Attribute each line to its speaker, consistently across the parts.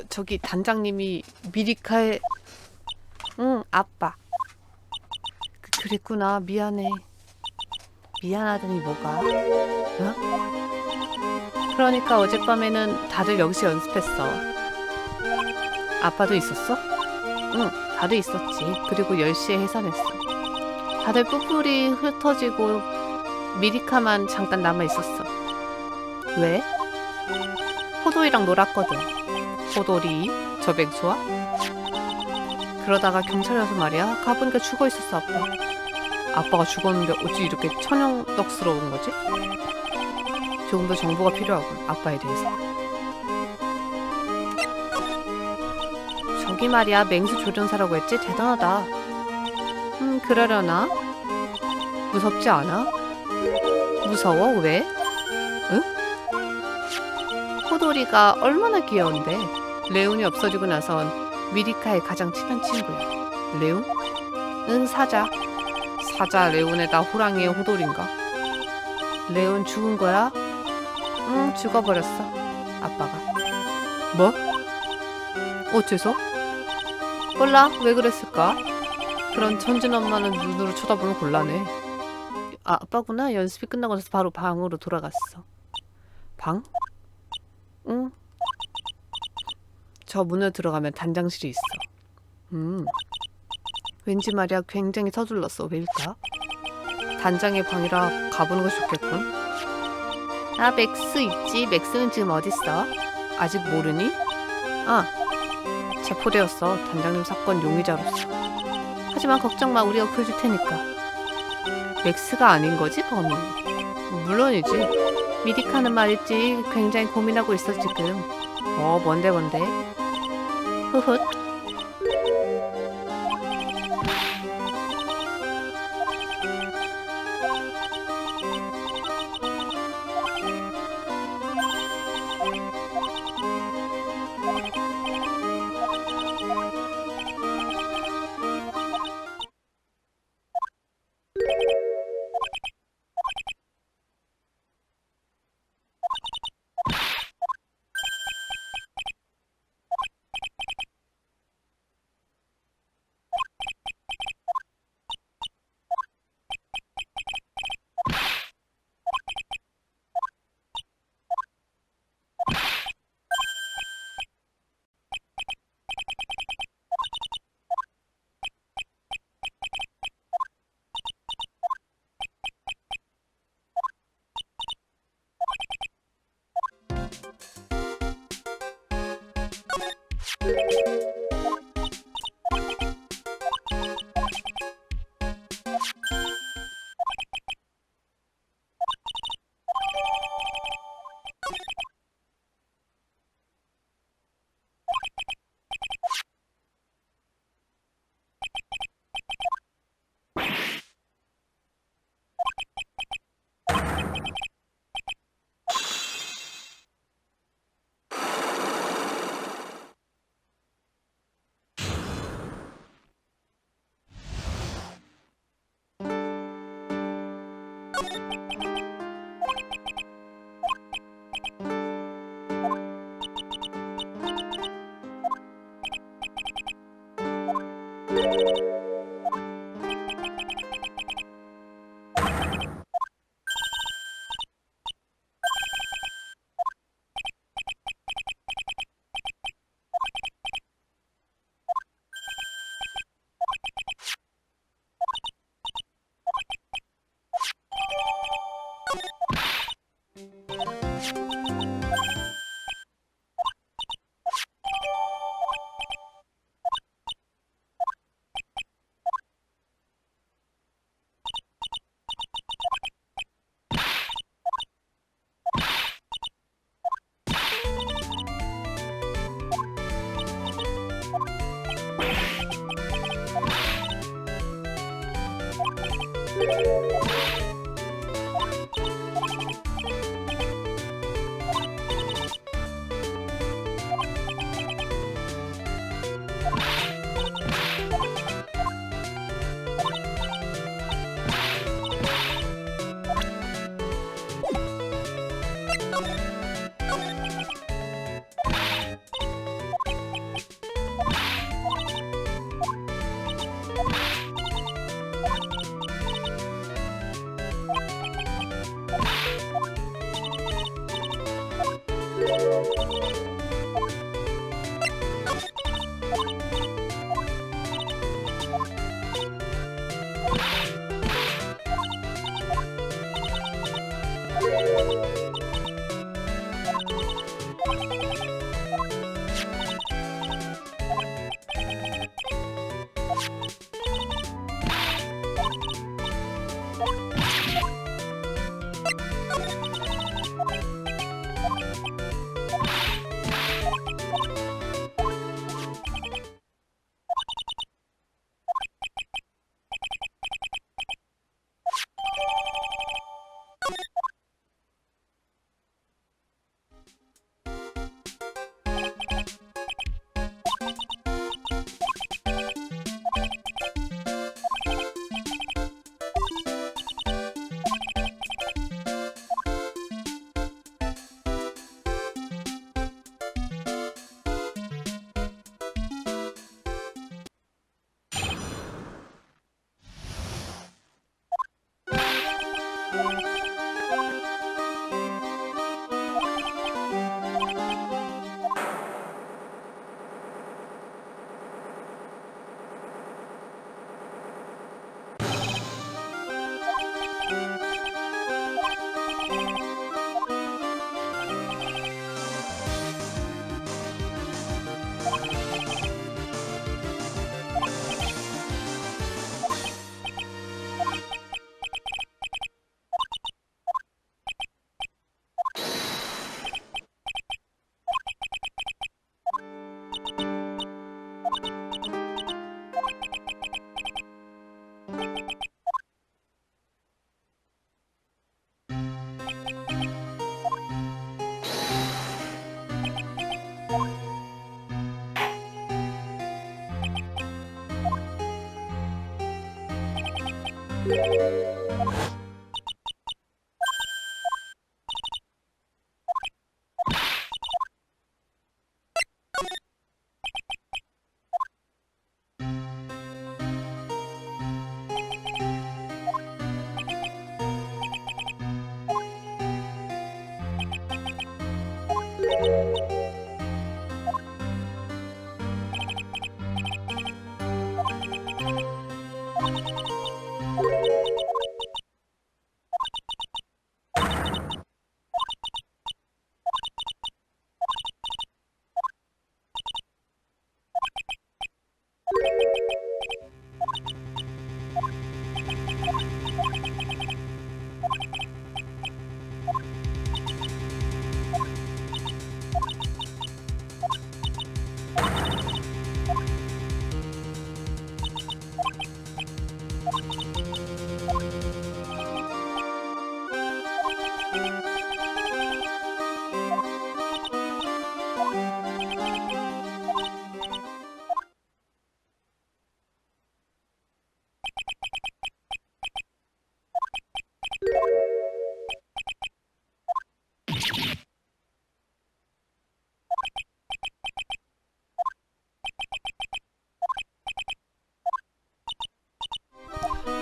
Speaker 1: 저기 단장님이 미리카의 응 아빠. 그랬구나. 미안해. 미안하더니 뭐가? 응? 그러니까 어젯밤에는 다들 여기서 연습했어. 아빠도 있었어? 응, 다들 있었지. 그리고 10시에 해산했어. 다들 뿔뿔이 흩어지고 미리카만 잠깐 남아있었어. 왜? 호돌이랑 놀았거든. 호돌이? 저 맹수와? 그러다가 경찰이 와서 말이야. 가보니까 죽어있었어, 아빠. 아빠가 죽었는데 어찌 이렇게 천연덕스러운 거지? 조금 더 정보가 필요하군, 아빠에 대해서. 저기 말이야, 맹수 조련사라고 했지? 대단하다. 그러려나? 무섭지 않아? 무서워? 왜? 응? 호돌이가 얼마나 귀여운데. 레온이 없어지고 나선 미리카의 가장 친한 친구야. 레온? 응, 사자. 사자 레온에다 호랑이의 호돌인가? 레온 죽은 거야? 응, 죽어버렸어. 아빠가. 뭐? 어째서? 몰라, 왜 그랬을까? 그런 천진 엄마는 눈으로 쳐다보면 곤란해. 아, 아빠구나. 연습이 끝나고 나서 바로 방으로 돌아갔어. 방? 응. 저 문을 들어가면 단장실이 있어. 왠지 말이야 굉장히 서둘렀어. 왜일까? 단장의 방이라 가보는 것이 좋겠군. 아, 맥스 있지. 맥스는 지금 어딨어? 아직 모르니? 아, 체포되었어. 단장님 사건 용의자로서. 하지만 걱정마. 우리가 구해줄 테니까. 맥스가 아닌 거지, 범인? 물론이지. 미리카는 말이지. 굉장히 고민하고 있어 지금. 뭔데? 흐훗.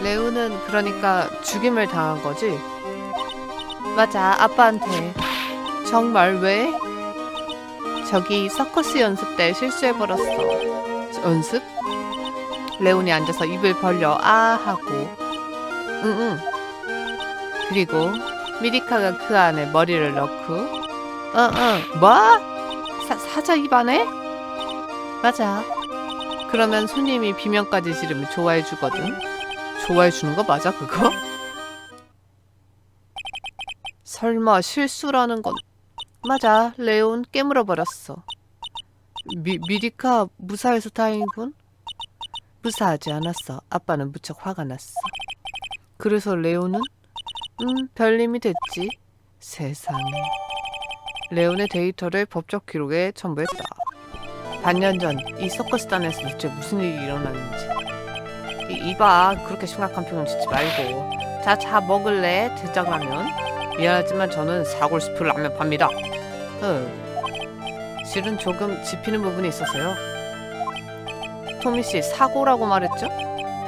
Speaker 1: 레오는 그러니까 죽임을 당한 거지? 맞아, 아빠한테. 정말 왜? 저기 서커스 연습 때 실수해버렸어. 연습? 레온이 앉아서 입을 벌려 아 하고 응응. 그리고 미리카가 그 안에 머리를 넣고 응응. 뭐? 사자 입 안에? 맞아. 그러면 손님이 비명까지 지르면 좋아해주거든. 좋아해주는 거 맞아 그거? 설마 실수라는 건. 맞아, 레온 깨물어버렸어. 미리카 무사해서 다행이군. 무사하지 않았어. 아빠는 무척 화가 났어. 그래서 레온은? 별님이 됐지. 세상에. 레온의 데이터를 법적 기록에 첨부했다. 반년 전 이 서커스단에서 대체 무슨 일이 일어났는지. 이봐, 그렇게 심각한 표정 짓지 말고. 자 먹을래? 대장라면? 미안하지만 저는 사골스프 라면 팝니다. 실은 조금 짚히는 부분이 있어서요. 토미씨, 사고라고 말했죠?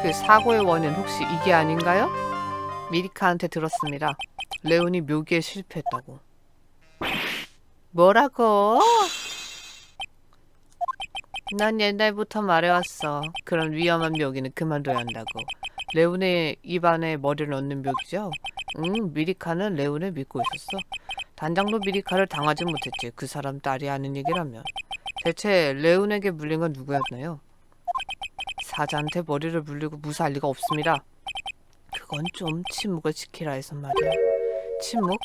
Speaker 1: 그 사고의 원인 혹시 이게 아닌가요? 미리카한테 들었습니다. 레온이 묘기에 실패했다고. 뭐라고? 난 옛날부터 말해왔어. 그런 위험한 묘기는 그만둬야 한다고. 레온의 입안에 머리를 넣는 묘기죠? 미리카는 레온을 믿고 있었어. 단장도 미리카를 당하지 못했지. 그 사람 딸이 아는 얘기라면. 대체 레온에게 물린 건 누구였나요? 사자한테 머리를 물리고 무사할 리가 없습니다. 그건 좀 침묵을 지키라 해서 말이야. 침묵?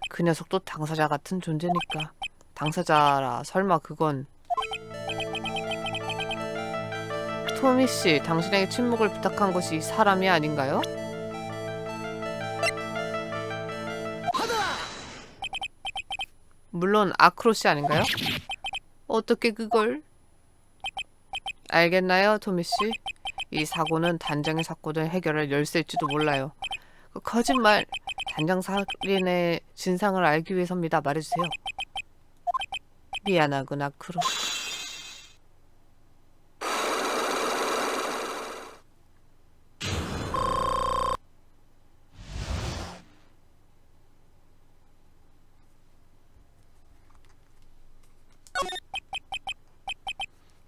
Speaker 1: 그 녀석도 당사자 같은 존재니까. 당사자라 설마 그건... 토미씨, 당신에게 침묵을 부탁한 것이 사람이 아닌가요? 물론 아크로시 아닌가요? 어떻게 그걸... 알겠나요, 토미씨? 이 사고는 단장의 사건을 해결할 열쇠일지도 몰라요. 거짓말! 단장 살인의 진상을 알기 위해서입니다. 말해주세요. 미안하군, 아크로.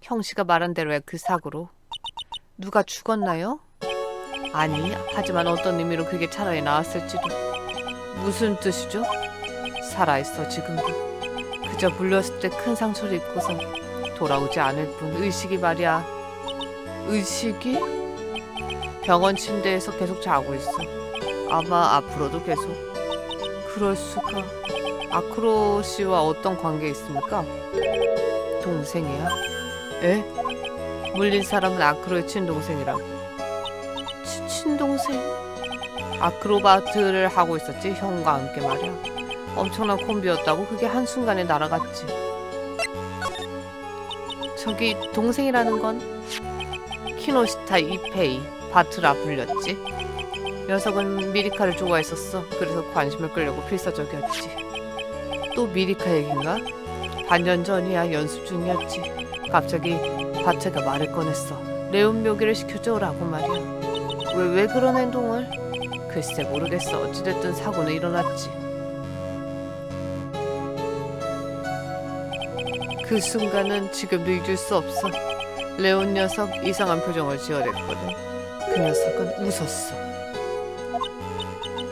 Speaker 1: 형씨가 말한 대로야. 그 사고로 누가 죽었나요? 아니, 하지만 어떤 의미로 그게 차라리 나았을지도. 무슨 뜻이죠? 살아있어 지금도. 그저 물렸을 때 큰 상처를 입고서 돌아오지 않을 뿐. 의식이 말이야. 의식이? 병원 침대에서 계속 자고 있어. 아마 앞으로도 계속. 그럴 수가. 아크로 씨와 어떤 관계 있습니까? 동생이야. 에? 물린 사람은 아크로의 친동생이라고. 친동생? 아크로바트를 하고 있었지, 형과 함께 말이야. 엄청난 콤비였다고. 그게 한순간에 날아갔지. 저기 동생이라는 건 키노시타 이페이 바트라 불렸지. 녀석은 미리카를 좋아했었어. 그래서 관심을 끌려고 필사적이었지. 또 미리카 얘긴가? 반년 전이야. 연습 중이었지. 갑자기 바트가 말을 꺼냈어. 레온 묘기를 시켜줘라고 말이야. 왜 그런 행동을? 글쎄 모르겠어. 어찌됐든 사고는 일어났지. 그 순간은 지금도 잊을 수 없어. 레온 녀석 이상한 표정을 지어냈거든. 그 녀석은 웃었어.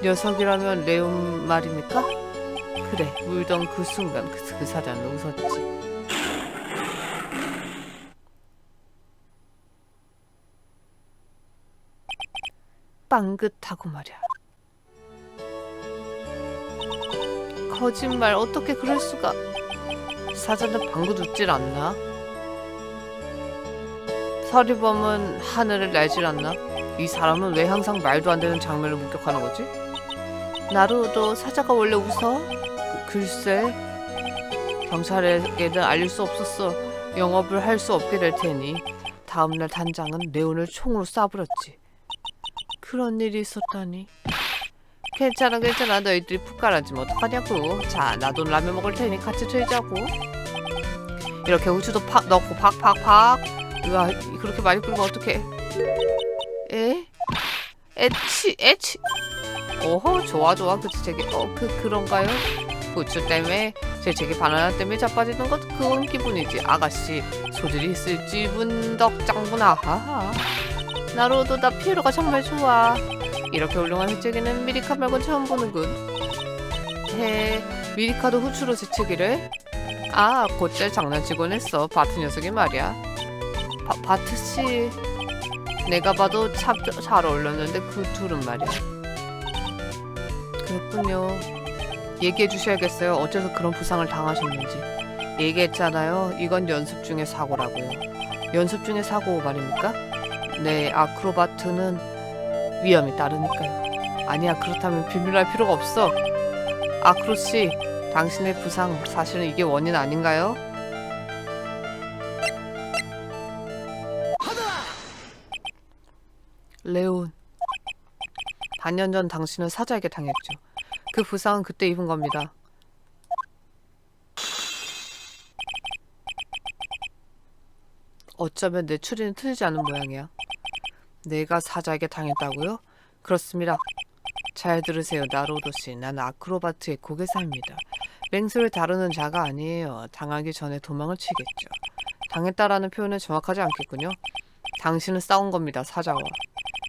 Speaker 1: 녀석이라면 레온 말입니까? 그래, 울던 그 순간 그 사자는 웃었지. 빵긋하고 말이야. 거짓말, 어떻게 그럴 수가. 사자는 방긋 웃질 않나? 서리범은 하늘을 날질 않나? 이 사람은 왜 항상 말도 안 되는 장면을 목격하는 거지? 나루도 사자가 원래 웃어? 글쎄, 경찰에게는 알릴 수 없었어. 영업을 할 수 없게 될 테니. 다음날 단장은 레온을 총으로 쏴버렸지. 그런 일이 있었다니. 괜찮아 너희들이 푹 가라앉으면 어떡하냐고. 자, 나도 라면 먹을 테니 같이 되자고. 이렇게 우추도 팍 넣고 팍팍팍. 으아, 그렇게 많이 끓이면 어떡해. 에치. 오호, 좋아 그치 제게. 그런가요? 부추 때문에 제게 바나나 때문에 자빠지는 것, 그건 기분이지. 아가씨 소질이 있을지 문덕장구나. 하하. 나로도 나 피에로가 정말 좋아. 이렇게 훌륭한 해치기는 미리카 말곤 처음 보는군. 미리카도 후추로 재채기를? 아, 곧잘 장난치곤 했어. 바트 녀석이 말이야. 바트씨, 내가 봐도 참 잘 어울렸는데 그 둘은 말이야. 그랬군요. 얘기해 주셔야겠어요. 어째서 그런 부상을 당하셨는지. 얘기했잖아요. 이건 연습 중의 사고라고요. 연습 중의 사고 말입니까? 네, 아크로바트는 위험이 따르니까요. 아니야, 그렇다면 비밀할 필요가 없어. 아크로씨, 당신의 부상 사실은 이게 원인 아닌가요? 레온, 반년 전 당신은 사자에게 당했죠. 그 부상은 그때 입은 겁니다. 어쩌면 내 추리는 틀리지 않은 모양이야. 내가 사자에게 당했다고요? 그렇습니다. 잘 들으세요, 나로도씨. 나는 아크로바트의 고개사입니다. 맹수를 다루는 자가 아니에요. 당하기 전에 도망을 치겠죠. 당했다라는 표현은 정확하지 않겠군요. 당신은 싸운 겁니다, 사자와.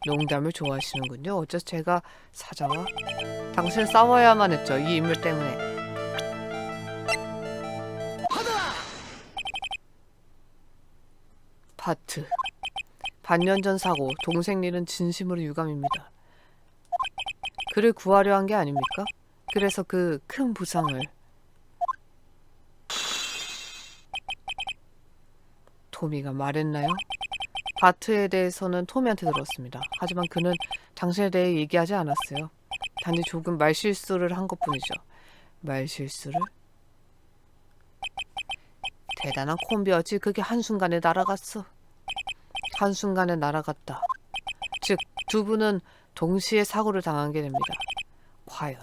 Speaker 1: 농담을 좋아하시는군요. 어째서 제가 사자와? 당신은 싸워야만 했죠, 이 인물 때문에. 바트. 반년 전 사고, 동생 일은 진심으로 유감입니다. 그를 구하려 한 게 아닙니까? 그래서 그 큰 부상을. 토미가 말했나요? 바트에 대해서는 토미한테 들었습니다. 하지만 그는 당신에 대해 얘기하지 않았어요. 단지 조금 말실수를 한 것뿐이죠. 말실수를? 대단한 콤비였지. 그게 한순간에 날아갔어. 한순간에 날아갔다. 즉, 두 분은 동시에 사고를 당한 게 됩니다. 과연.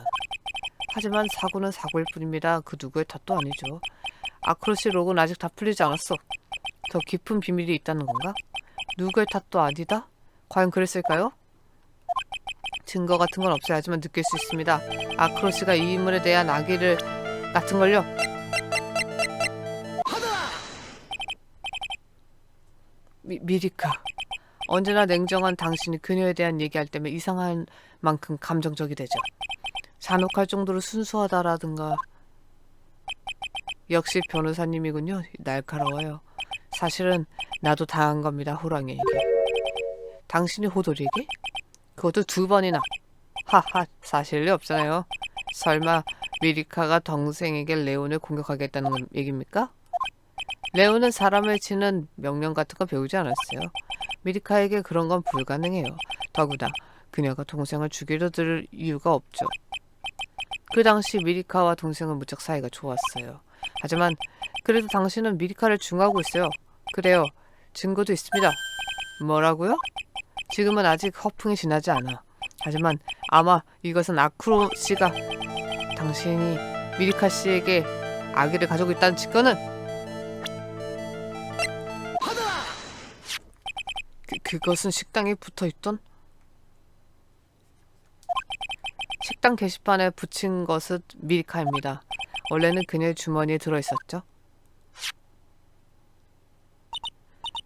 Speaker 1: 하지만 사고는 사고일 뿐입니다. 그 누구의 탓도 아니죠. 아크로시 록은 아직 다 풀리지 않았어. 더 깊은 비밀이 있다는 건가? 누구의 탓도 아니다? 과연 그랬을까요? 증거 같은 건 없어야 하지만 느낄 수 있습니다. 아크로시가 이 인물에 대한 악의를 같은걸요. 미리카. 언제나 냉정한 당신이 그녀에 대한 얘기할 때면 이상한 만큼 감정적이 되죠. 잔혹할 정도로 순수하다라든가. 역시 변호사님이군요. 날카로워요. 사실은 나도 당한 겁니다, 호랑이에게. 당신이 호돌이에게? 그것도 2번이나. 하하, 사실이 없잖아요. 설마 미리카가 동생에게 레온을 공격하겠다는 얘기입니까? 레온은 사람을 치는 명령 같은 거 배우지 않았어요. 미리카에게 그런 건 불가능해요. 더구나 그녀가 동생을 죽이려 들 이유가 없죠. 그 당시 미리카와 동생은 무척 사이가 좋았어요. 하지만 그래도 당신은 미리카를 중하고 있어요. 그래요. 증거도 있습니다. 뭐라고요? 지금은 아직 허풍이 지나지 않아. 하지만 아마 이것은 아크로 씨가 당신이 미리카 씨에게 아기를 가지고 있다는 증거는 그것은 식당에 붙어있던 식당 게시판에 붙인 것은 미리카입니다. 원래는 그녀의 주머니에 들어있었죠.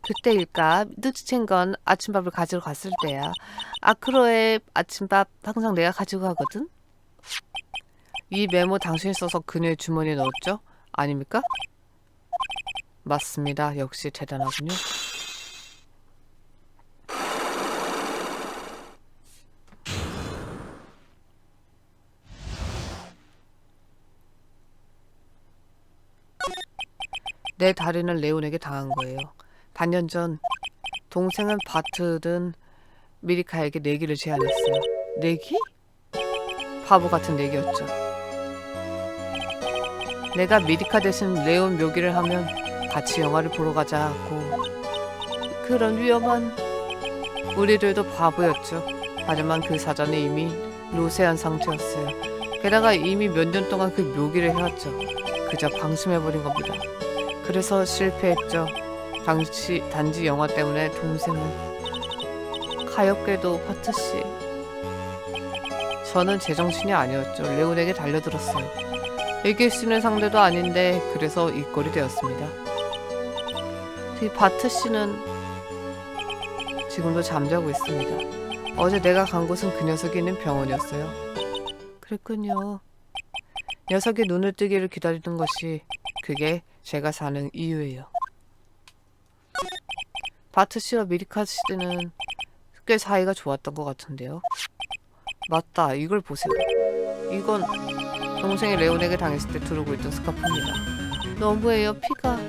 Speaker 1: 그때일까? 눈치챈 건 아침밥을 가지러 갔을 때야. 아크로의 아침밥 항상 내가 가지고 가거든? 이 메모 당신이 써서 그녀의 주머니에 넣었죠? 아닙니까? 맞습니다. 역시 대단하군요. 내 다리는 레온에게 당한 거예요. 반년 전 동생은 바트든 미리카에게 내기를 제안했어요. 내기? 바보 같은 내기였죠. 내가 미리카 대신 레온 묘기를 하면 같이 영화를 보러 가자고. 그런 위험한... 우리들도 바보였죠. 하지만 그 사전에 이미 노쇠한 상태였어요. 게다가 이미 몇 년 동안 그 묘기를 해왔죠. 그저 방심해버린 겁니다. 그래서 실패했죠. 단지 영화 때문에 동생은... 가엾게도 바트씨... 저는 제정신이 아니었죠. 레온에게 달려들었어요. 이길 수 있는 상대도 아닌데 그래서 이 꼴이 되었습니다. 바트씨는 지금도 잠자고 있습니다. 어제 내가 간 곳은 그 녀석이 있는 병원이었어요. 그랬군요. 녀석이 눈을 뜨기를 기다리는 것이 그게 제가 사는 이유예요. 바트씨와 미리카 씨는 꽤 사이가 좋았던 것 같은데요. 맞다. 이걸 보세요. 이건 동생이 레온에게 당했을 때 두르고 있던 스카프입니다. 너무해요. 피가...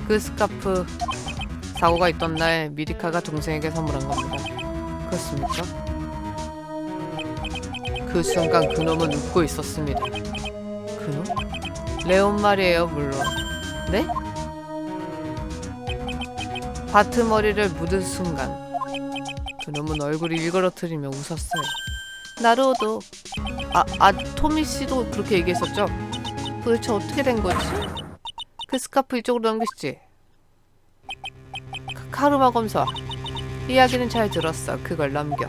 Speaker 1: 그 스카프 사고가 있던 날 미리카가 동생에게 선물한 겁니다. 그렇습니까? 그 순간 그놈은 웃고 있었습니다. 그놈? 레온 말이에요. 물론. 네? 바트 머리를 묻은 순간 그놈은 얼굴이 일그러뜨리며 웃었어요. 나루오도... 토미씨도 그렇게 얘기했었죠? 도대체 어떻게 된 거지? 그 스카프 이쪽으로 넘기시지. 카르마 검사. 이야기는 잘 들었어. 그걸 넘겨.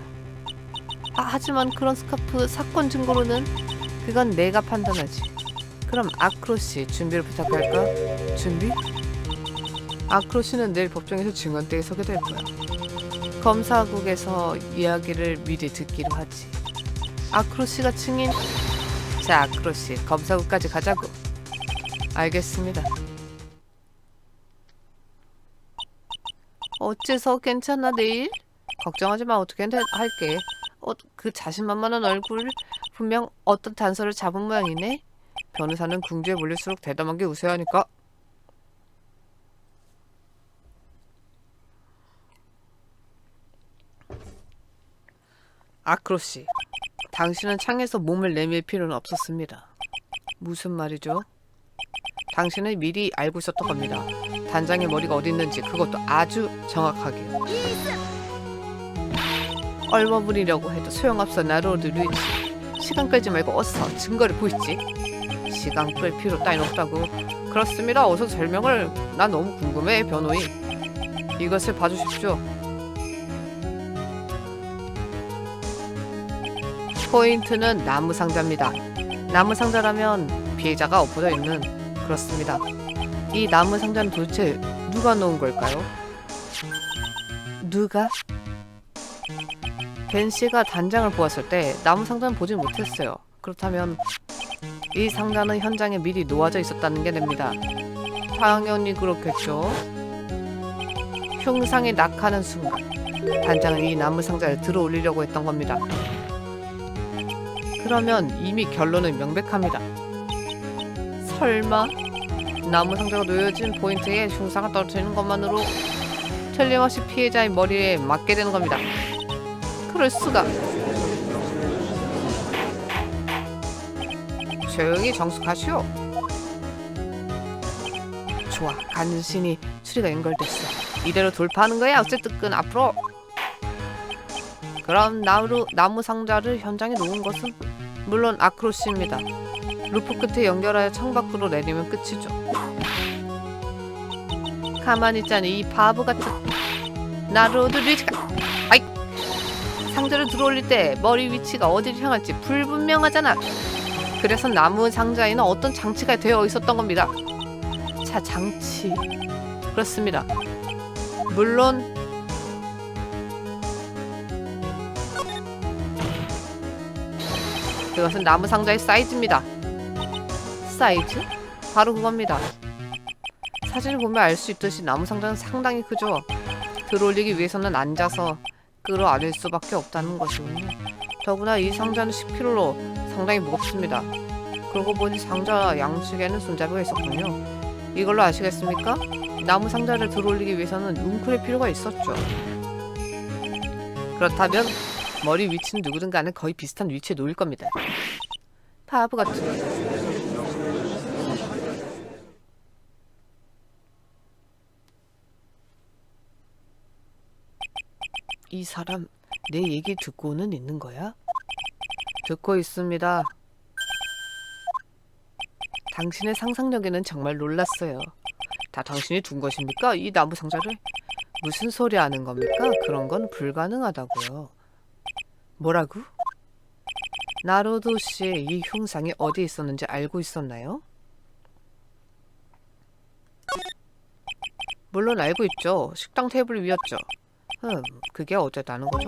Speaker 1: 하지만 그런 스카프 사건 증거로는... 그건 내가 판단하지. 그럼 아크로씨 준비를 부탁할까? 준비? 아크로씨는 내일 법정에서 증언대에 서게 될 거야. 검사국에서 이야기를 미리 듣기로 하지. 아크로씨가 증인... 자, 아크로씨 검사국까지 가자고. 알겠습니다. 어째서 괜찮아 내일? 걱정하지 마. 어떻게 할게. 그 자신만만한 얼굴 분명 어떤 단서를 잡은 모양이네. 변호사는 궁지에 몰릴수록 대담한 게 우세야 하니까. 아크로씨, 당신은 창에서 몸을 내밀 필요는 없었습니다. 무슨 말이죠? 당신은 미리 알고 있었던 겁니다. 단장의 머리가 어디 있는지 그것도 아주 정확하게. 얼버무리려고 해도 소용없어. 나루오드 루이치. 시간 끌지 말고 어서 증거를 보이지. 시간 끌 필요 따윈 없다고. 그렇습니다. 어서 설명을. 난 너무 궁금해. 변호인. 이것을 봐주십시오. 포인트는 나무 상자입니다. 나무 상자라면 피해자가 엎어져 있는... 그렇습니다. 이 나무 상자는 도대체 누가 놓은 걸까요? 누가? 벤 씨가 단장을 보았을 때 나무 상자는 보지 못했어요. 그렇다면 이 상자는 현장에 미리 놓아져 있었다는 게 됩니다. 당연히 그렇겠죠. 흉상이 낙하는 순간 단장은 이 나무 상자를 들어 올리려고 했던 겁니다. 그러면 이미 결론은 명백합니다. 설마 나무 상자가 놓여진 포인트에 흉상을 떨어뜨리는 것만으로 틀림없이 피해자의 머리에 맞게 되는 겁니다. 그럴 수가. 조용히 정숙하시오. 좋아, 간신히 추리가 연결됐어. 이대로 돌파하는 거야. 어쨌든 앞으로. 그럼 나무 상자를 현장에 놓은 것은 물론 아크로시입니다. 루프 끝에 연결하여 창밖으로 내리면 끝이죠. 가만히 있자니 이 바보 같은 나루오드 리치가. 아이! 상자를 들어올릴 때 머리 위치가 어디를 향할지 불분명하잖아. 그래서 나무 상자에는 어떤 장치가 되어 있었던 겁니다. 자, 장치. 그렇습니다. 물론 그것은 나무 상자의 사이즈입니다. 사이즈? 바로 그겁니다. 사진을 보면 알 수 있듯이 나무 상자는 상당히 크죠. 들어올리기 위해서는 앉아서 끌어안을 수밖에 없다는 것이군요. 더구나 이 상자는 10kg로 상당히 무겁습니다. 그러고 보니 상자 양측에는 손잡이가 있었군요. 이걸로 아시겠습니까? 나무 상자를 들어올리기 위해서는 웅크릴 필요가 있었죠. 그렇다면 머리 위치는 누구든 간에 거의 비슷한 위치에 놓일 겁니다. 바보 같은. 이 사람 내 얘기 듣고는 있는 거야? 듣고 있습니다. 당신의 상상력에는 정말 놀랐어요. 다 당신이 둔 것입니까? 이 나무 상자를? 무슨 소리 하는 겁니까? 그런 건 불가능하다고요. 뭐라고? 나루오도 씨, 이 흉상이 어디 있었는지 알고 있었나요? 물론 알고 있죠. 식당 테이블 위였죠. 그게 어쩌다는 거죠?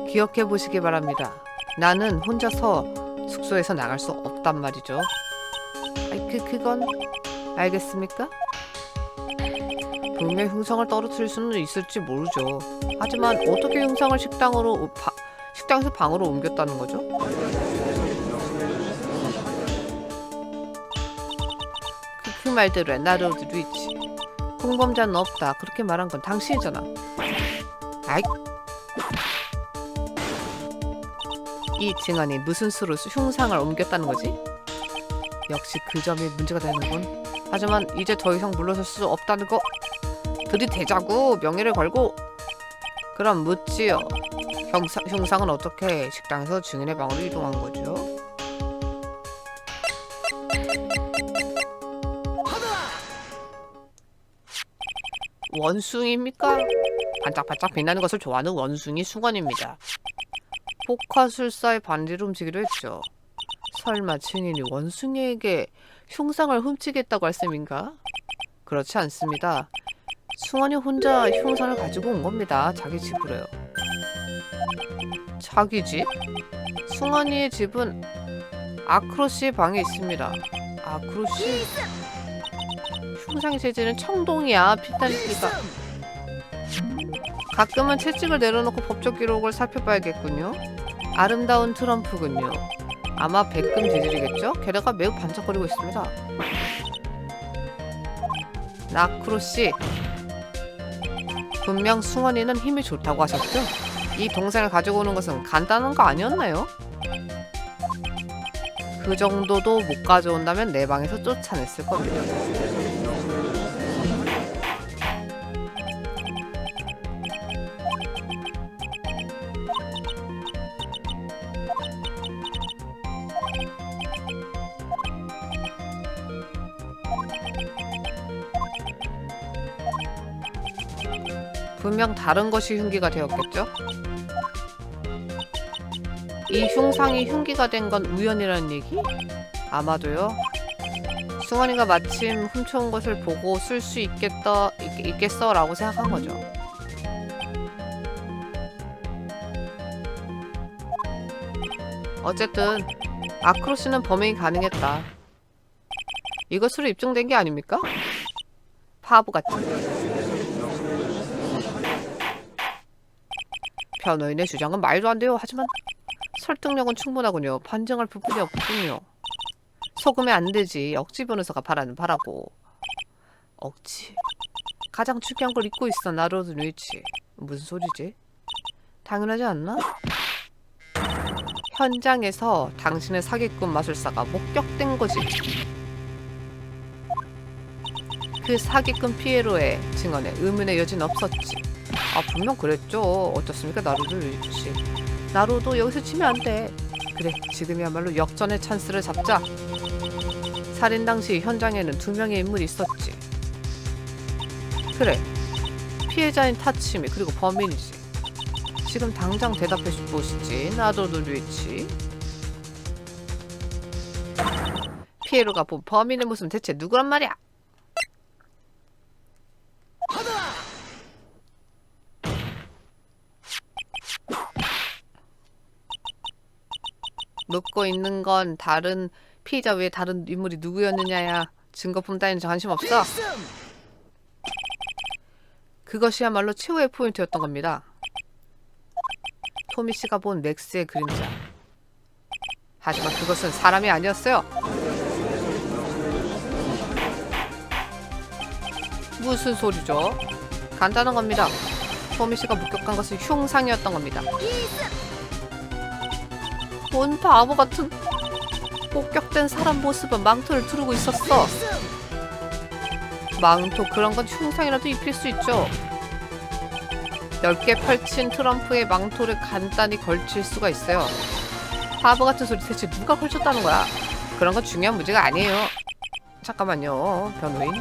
Speaker 1: 기억해 보시기 바랍니다. 나는 혼자서 숙소에서 나갈 수 없단 말이죠. 그건 알겠습니까? 분명 흉상을 떨어뜨릴 수는 있을지 모르죠. 하지만 어떻게 흉상을 식당에서 방으로 옮겼다는 거죠? 그 말대로야. 나루오드 리치. 공범자는 없다. 그렇게 말한 건 당신이잖아. 아이. 이 증언이 무슨 수로 흉상을 옮겼다는 거지? 역시 그 점이 문제가 되는군. 하지만 이제 더 이상 물러설 수 없다는 거. 들이대자고. 명예를 걸고. 그럼 묻지요. 흉상은 어떻게 식당에서 증인의 방으로 이동한 거죠? 원숭이입니까? 반짝반짝 빛나는 것을 좋아하는 원숭이 숭원입니다. 포카술사의 반지를 훔치기로 했죠. 설마 증인이 원숭이에게 흉상을 훔치겠다고 할 셈인가? 그렇지 않습니다. 숭원이 혼자 흉상을 가지고 온 겁니다. 자기 집으로요. 자기 집? 숭원이의 집은 아크로시의 방에 있습니다. 아크로시? 흉상의 재질은 청동이야. 피탈리티가. 가끔은 채찍을 내려놓고 법적 기록을 살펴봐야겠군요. 아름다운 트럼프군요. 아마 백금 재질이겠죠? 게다가 매우 반짝거리고 있습니다. 나크로씨, 분명 숭원이는 힘이 좋다고 하셨죠? 이 동생을 가지고 오는 것은 간단한 거 아니었나요? 그 정도도 못 가져온다면 내 방에서 쫓아냈을 겁니다. 분명 다른 것이 흉기가 되었겠죠? 이 흉상이 흉기가 된 건 우연이라는 얘기? 아마도요. 숭원이가 마침 훔쳐온 것을 보고 쓸 수 있겠어 라고 생각한 거죠. 어쨌든 아크로스는 범행이 가능했다. 이것으로 입증된 게 아닙니까? 바보 같은. 변호인의 주장은 말도 안 돼요. 하지만 설득력은 충분하군요. 반증할 부분이 없군요. 속으면 안 되지. 억지 변호사가 바라고. 억지? 가장 중요한 걸 잊고 있어. 나루오드 리치. 무슨 소리지? 당연하지 않나? 현장에서 당신의 사기꾼 마술사가 목격된 거지. 그 사기꾼 피에로의 증언에 의문의 여지는 없었지. 아, 분명 그랬죠. 어떻습니까, 나루도유이치. 나루도 여기서 치면 안 돼. 그래, 지금이야말로 역전의 찬스를 잡자. 살인 당시 현장에는 2명의 인물이 있었지. 그래, 피해자인 타치미 그리고 범인이지. 지금 당장 대답해 보시지, 나루도유이치. 피에로가 본 범인의 모습은 대체 누구란 말이야? 묻고 있는 건 다른 피해자 외에 다른 인물이 누구였느냐야. 증거품 따위는 관심 없어. 그것이야말로 최후의 포인트였던 겁니다. 토미 씨가 본 맥스의 그림자. 하지만 그것은 사람이 아니었어요. 무슨 소리죠? 간단한 겁니다. 토미 씨가 목격한 것은 흉상이었던 겁니다. 뭔 바보 같은. 목격된 사람 모습은 망토를 두르고 있었어. 망토, 그런 건 흉상이라도 입힐 수 있죠. 넓게 펼친 트럼프에 망토를 간단히 걸칠 수가 있어요. 바보 같은 소리. 대체 누가 걸쳤다는 거야? 그런 건 중요한 문제가 아니에요. 잠깐만요, 변호인.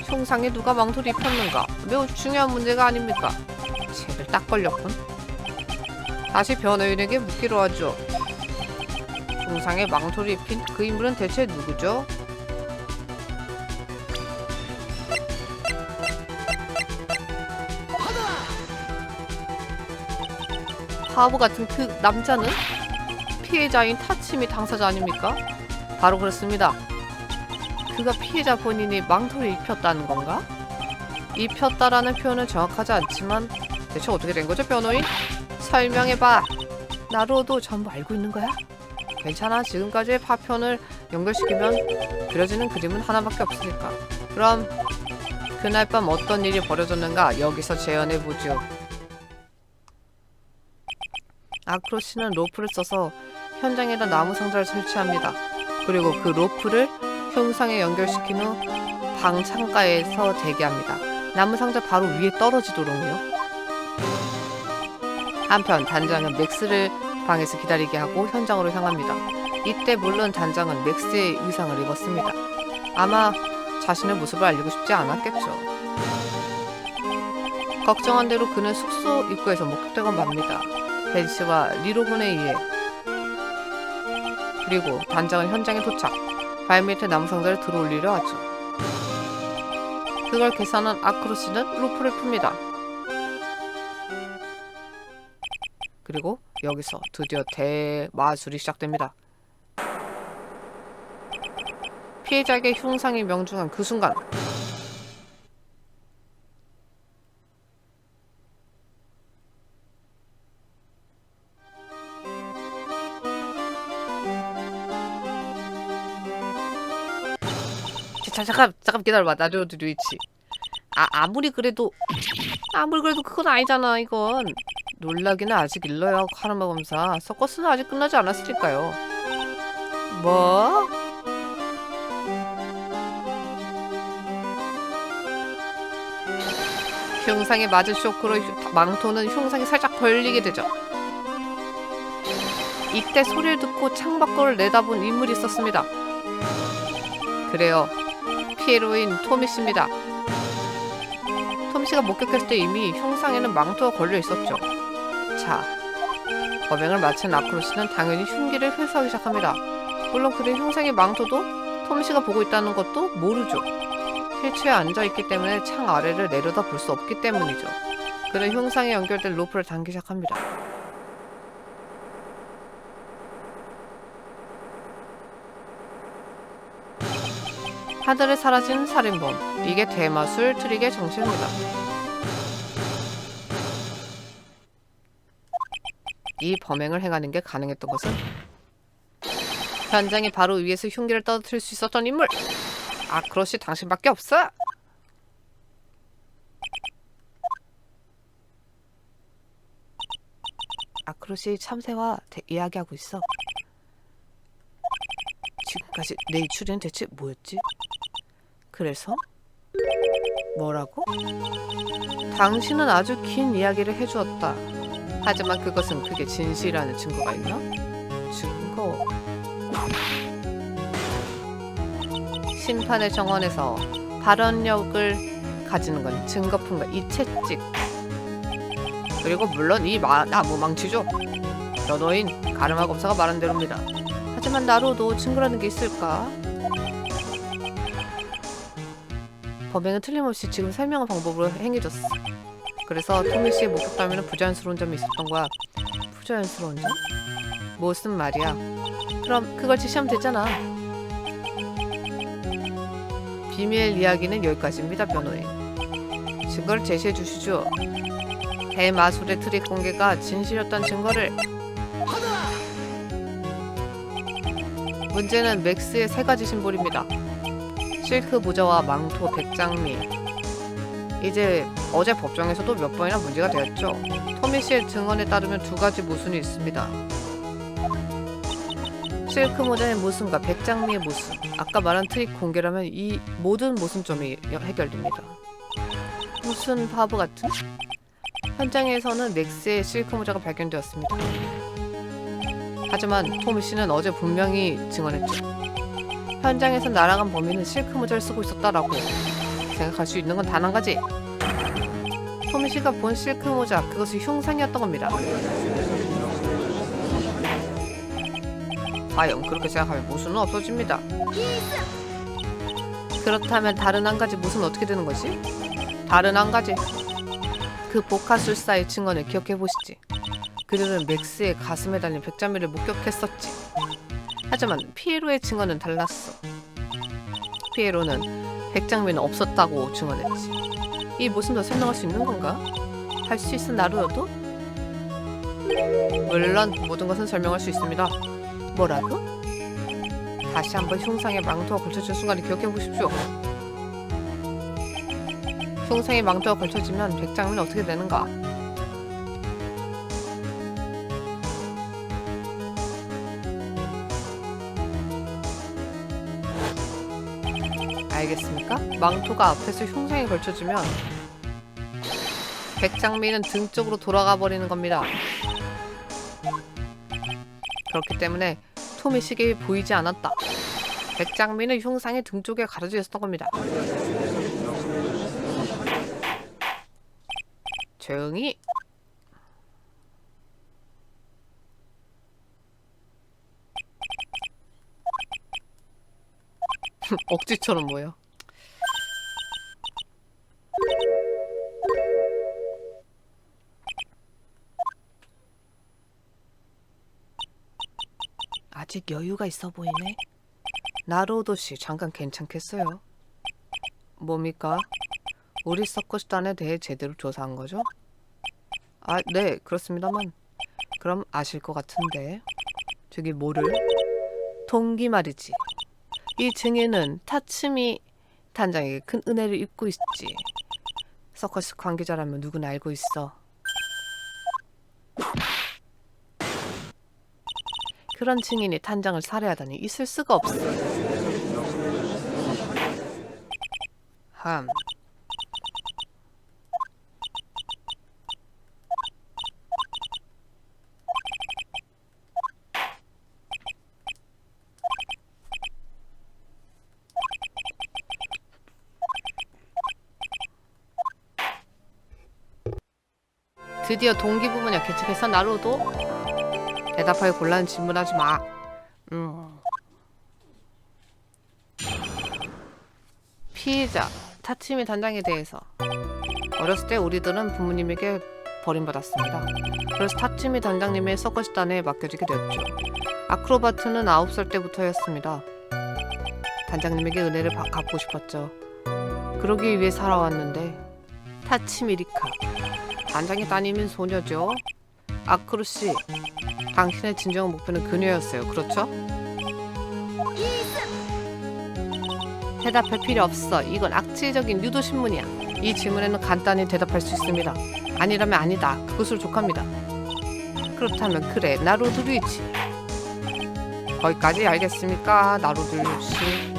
Speaker 1: 흉상에 누가 망토를 입혔는가? 매우 중요한 문제가 아닙니까? 쟤를 딱 걸렸군. 다시 변호인에게 묻기로 하죠. 흉상에 망토를 입힌 그 인물은 대체 누구죠? 바보 같은 그 남자는 피해자인 타치미 당사자 아닙니까? 바로 그렇습니다. 그가 피해자 본인이 망토를 입혔다는 건가? 입혔다라는 표현은 정확하지 않지만 대체 어떻게 된 거죠, 변호인? 설명해봐. 나로도 전부 알고 있는 거야? 괜찮아. 지금까지의 파편을 연결시키면 그려지는 그림은 하나밖에 없으니까. 그럼 그날 밤 어떤 일이 벌어졌는가 여기서 재현해보죠. 아크로시는 로프를 써서 현장에다 나무 상자를 설치합니다. 그리고 그 로프를 흉상에 연결시킨 후 방 창가에서 대기합니다. 나무 상자 바로 위에 떨어지도록요. 한편 단장은 맥스를 방에서 기다리게 하고 현장으로 향합니다. 이때 물론 단장은 맥스의 의상을 입었습니다. 아마 자신의 모습을 알리고 싶지 않았겠죠. 걱정한 대로 그는 숙소 입구에서 목격되건 맙니다. 벤씨와 리로군에 의해. 그리고 단장은 현장에 도착. 발밑에 나무 상자를 들어올리려 하죠. 그걸 계산한 아크로시는 로프를 풉니다. 그리고 여기서 드디어 대마술이 시작됩니다. 피해자에게 흉상이 명중한 그 순간, 잠깐 기다려봐. 나루도유이치. 아무리 그래도 그건 아니잖아. 이건 놀라기는 아직 일러요. 카르마 검사. 서커스는 아직 끝나지 않았으니까요. 뭐? 흉상에 맞은 쇼크로 망토는 흉상이 살짝 벌리게 되죠. 이때 소리를 듣고 창밖을 내다본 인물이 있었습니다. 그래요. 피에로인 토미씨입니다. 토미씨가 목격했을 때 이미 흉상에는 망토가 걸려 있었죠. 자, 범행을 마친 아크로시는 당연히 흉기를 회수하기 시작합니다. 물론 그의 흉상의 망토도 토미씨가 보고 있다는 것도 모르죠. 휠체어에 앉아있기 때문에 창 아래를 내려다 볼 수 없기 때문이죠. 그는 흉상에 연결된 로프를 당기기 시작합니다. 하늘에 사라진 살인범. 이게 대마술 트릭의 정체입니다. 이 범행을 행하는 게 가능했던 것은 현장의 바로 위에서 흉기를 떨어뜨릴 수 있었던 인물! 아크로시 당신밖에 없어! 아크로시 참새와 이야기하고 있어. 지금까지 내 추리는 대체 뭐였지? 그래서 뭐라고? 당신은 아주 긴 이야기를 해주었다. 하지만 그게 진실이라는 증거가 있나? 증거? 심판의 정원에서 발언력을 가지는 건 증거품과 이채찍, 그리고 물론 이 나무 망치죠. 변호인 가르마 검사가 말한 대로입니다. 하지만 나로도 증거라는 게 있을까? 범행은 틀림없이 지금 설명한 방법으로 행해졌어. 그래서 토미 씨의 목격 따위는 부자연스러운 점이 있었던 거야. 부자연스러운 점? 무슨 말이야? 그럼 그걸 지시하면 되잖아. 비밀 이야기는 여기까지입니다, 변호인. 증거를 제시해 주시죠. 대마술의 트릭 공개가 진실이었던 증거를. 문제는 맥스의 3가지 심볼입니다. 실크 모자와 망토, 백장미. 이제 어제 법정에서도 몇 번이나 문제가 되었죠. 토미 씨의 증언에 따르면 2가지 모순이 있습니다. 실크 모자의 모순과 백장미의 모순. 아까 말한 트릭 공개라면 이 모든 모순점이 해결됩니다. 무슨 바보 같은? 현장에서는 맥스의 실크 모자가 발견되었습니다. 하지만 토미 씨는 어제 분명히 증언했죠. 현장에서 날아간 범인은 실크 모자를 쓰고 있었다라고 생각할 수 있는 건 단 한 가지. 토미 씨가 본 실크 모자, 그것이 흉상이었던 겁니다. 과연 그렇게 생각하면 모순은 없어집니다. 그렇다면 다른 한 가지 모순은 어떻게 되는 거지? 다른 한 가지. 그 복화술사의 증언을 기억해 보시지. 그들은 맥스의 가슴에 달린 백자미를 목격했었지. 하지만 피에로의 증언은 달랐어. 피에로는 백장미는 없었다고 증언했지. 이 모순도 설명할 수 있는 건가? 할 수 있어 나루여도? 물론 모든 것은 설명할 수 있습니다. 뭐라고? 다시 한번 흉상의 망토가 걸쳐진 순간을 기억해 보십시오. 흉상의 망토가 걸쳐지면 백장미는 어떻게 되는가? 알겠습니까? 망토가 앞에서 흉상에 걸쳐지면 백장미는 등 쪽으로 돌아가 버리는 겁니다. 그렇기 때문에 토미 씨에게 보이지 않았다. 백장미는 흉상의 등 쪽에 가려져 있었던 겁니다. 조용히. 억지처럼 뭐요? 아직 여유가 있어 보이네. 나로도 씨 잠깐 괜찮겠어요? 뭡니까? 우리 서커스단에 대해 제대로 조사한 거죠? 아, 네, 그렇습니다만. 그럼 아실 것 같은데. 저기 뭐를? 동기 말이지. 이 증인은 타츠미 단장에게 큰 은혜를 입고 있지. 서커스 관계자라면 누구나 알고 있어. 그런 증인이 단장을 살해하다니 있을 수가 없어. 드디어 동기 부분이 개척해서 나로도 대답하기 곤란한 질문하지 마. 피해자 타츠미 단장에 대해서 어렸을 때 우리들은 부모님에게 버림받았습니다. 그래서 타츠미 단장님의 서커스단에 맡겨지게 되었죠. 아크로바트는 9살 때부터였습니다. 단장님에게 은혜를 갚고 싶었죠. 그러기 위해 살아왔는데 타츠미 리카 단장의 따님인 소녀죠. 아크루씨, 당신의 진정한 목표는 그녀였어요. 그렇죠? 대답할 필요 없어. 이건 악질적인 유도 신문이야. 이 질문에는 간단히 대답할 수 있습니다. 아니라면 아니다. 그것으로 족합니다. 그렇다면 그래, 나로드 루이치. 거기까지 알겠습니까? 나로드 루이치.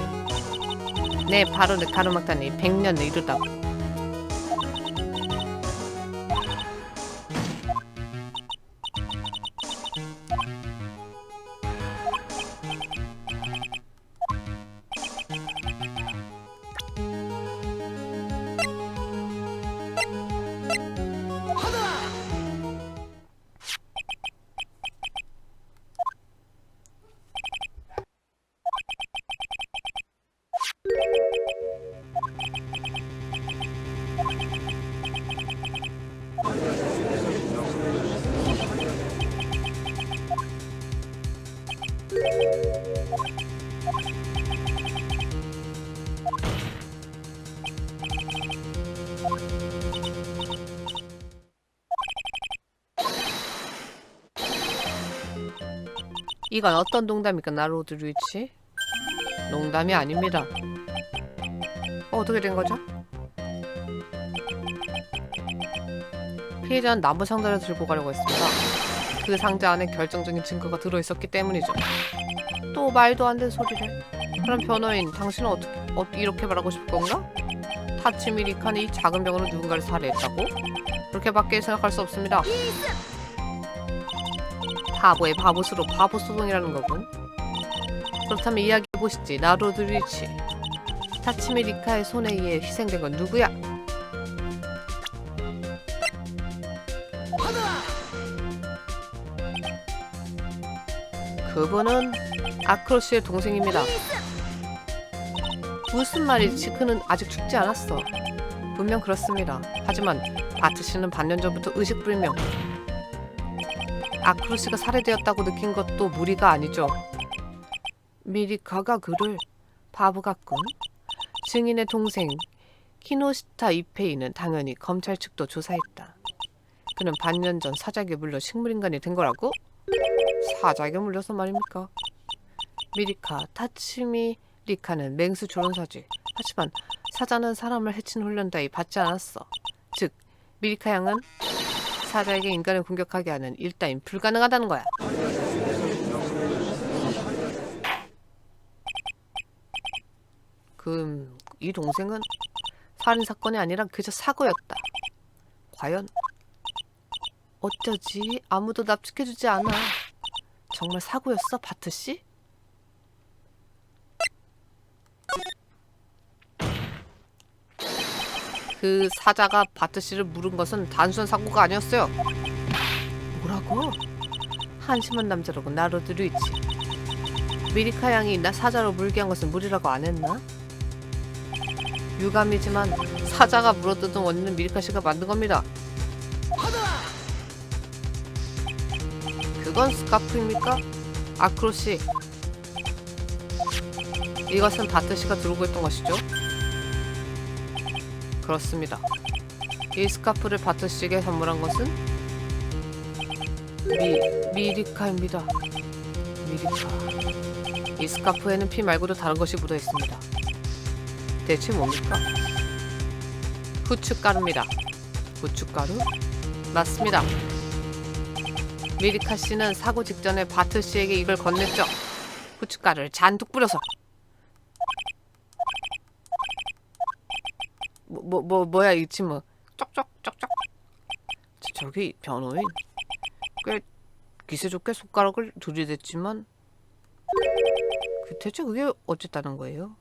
Speaker 1: 네, 바로 내 가로막다니 100년을 이루다고. 이건 어떤 농담입니까, 나로드 루이치? 농담이 아닙니다. 어떻게 된 거죠? 피해자는 나무 상자를 들고 가려고 했습니다. 그 상자 안에 결정적인 증거가 들어있었기 때문이죠. 또 말도 안 되는 소리를. 그럼 변호인, 당신은 어떻게 이렇게 말하고 싶을 건가? 타치미 리카는 이 작은 병으로 누군가를 살해했다고? 그렇게밖에 생각할 수 없습니다. 바보의 바보수로 바보 소동이라는 거군. 그렇다면 이야기해보시지, 나로드 루이치. 타치미 리카의 손에 의해 희생된 건 누구야? 그분은 아크로시의 동생입니다. 무슨 말이지? 그는 아직 죽지 않았어. 분명 그렇습니다. 하지만 바트씨는 반년 전부터 의식불명. 아크로시가 살해되었다고 느낀 것도 무리가 아니죠. 미리카가 그를 바보 같군. 증인의 동생 키노시타 이페이는 당연히 검찰 측도 조사했다. 그는 반년 전 사자에게 물려 식물인간이 된 거라고? 사자에게 물려서 말입니까? 미리카, 타치미 리카는 맹수 조련사지. 하지만 사자는 사람을 해치는 훈련 따위 받지 않았어. 즉, 미리카 양은 사자에게 인간을 공격하게 하는 일 따윈 불가능하다는 거야. 이 동생은 살인사건이 아니라 그저 사고였다. 과연 어쩌지? 아무도 납득해주지 않아. 정말 사고였어, 바트씨? 그 사자가 바트씨를 물은 것은 단순한 사고가 아니었어요. 뭐라고? 한심한 남자라고 나로드 루이치. 미리카 양이 나 사자로 물게 한 것은 무리라고 안 했나? 유감이지만 사자가 물어뜯은 원인은 미리카 씨가 만든 겁니다. 그건 스카프입니까? 아크로 씨. 이것은 바트 씨가 들고 있던 것이죠? 그렇습니다. 이 스카프를 바트 씨에게 선물한 것은 미리카입니다. 미리카. 이 스카프에는 피 말고도 다른 것이 묻어 있습니다. 대체 뭡니까? 후춧가루입니다. 후춧가루? 맞습니다. 미리카 씨는 사고 직전에 바트 씨에게 이걸 건넸죠. 후춧가루를 잔뜩 뿌려서. 뭐야 이 친구. 쩍쩍쩍쩍. 저기 변호인. 꽤 기세 좋게 손가락을 들이댔지만 대체 그게 어쨌다는 거예요?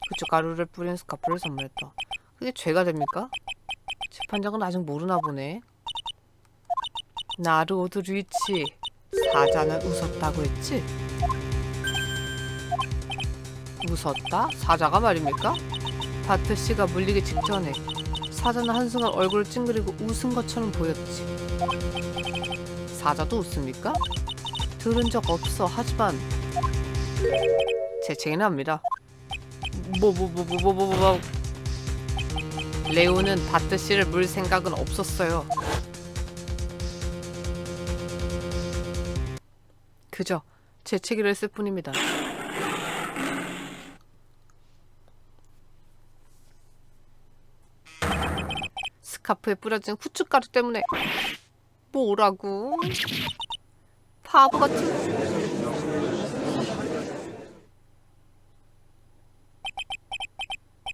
Speaker 1: 후춧가루를 뿌린 스카프를 선물했다. 그게 죄가 됩니까? 재판장은 아직 모르나 보네. 나루오드 루이치, 사자는 웃었다고 했지? 웃었다? 사자가 말입니까? 바트씨가 물리기 직전에 사자는 한순간 얼굴을 찡그리고 웃은 것처럼 보였지. 사자도 웃습니까? 들은 적 없어. 하지만 재채기는 합니다. 레오는 바트씨를 물 생각은 없었어요. 그저 재채기를 했을 뿐입니다. 스카프에 뿌려진 후춧가루 때문에. 뭐라고? 바보 같은.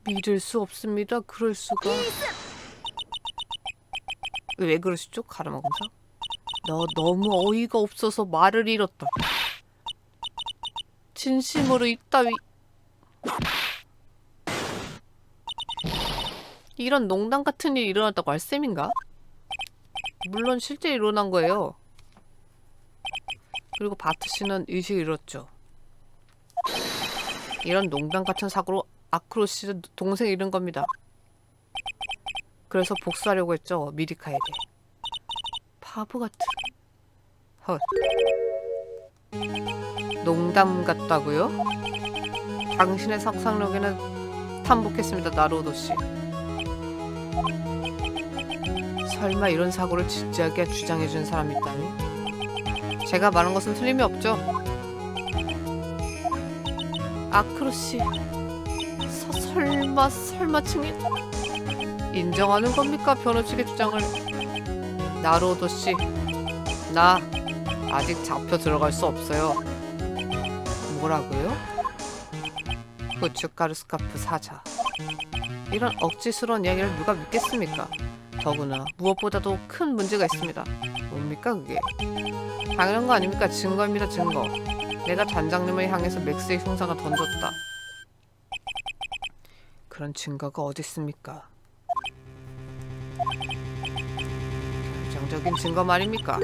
Speaker 1: 믿을 수 없습니다. 그럴 수가. 왜 그러시죠? 가르마 검사? 너 너무 어이가 없어서 말을 잃었다. 진심으로 이따위. 이런 농담 같은 일이 일어났다고 할 셈인가? 물론 실제 일어난 거예요. 그리고 바트 씨는 의식을 잃었죠. 이런 농담 같은 사고로 아크로 씨는 동생 잃은 겁니다. 그래서 복수하려고 했죠. 미리카에게. 바보 같은. 헛. 농담 같다고요? 당신의 상상력에는 탐복했습니다. 나루오도 씨. 설마 이런 사고를 진지하게 주장해준 사람이 있다니? 제가 말한 것은 틀림이 없죠. 아크로 씨. 설마 증인 인정하는 겁니까? 변호 측의 주장을. 나루오도 씨. 나 아직 잡혀 들어갈 수 없어요. 뭐라고요? 고춧가루 스카프 사자. 이런 억지스러운 이야기를 누가 믿겠습니까? 더구나 무엇보다도 큰 문제가 있습니다. 뭡니까 그게? 당연한 거 아닙니까? 증거입니다. 증거. 내가 단장님을 향해서 맥스의 흉상을 던졌다. 그런 증거가 어디 있습니까? 결정적인 증거 말입니까?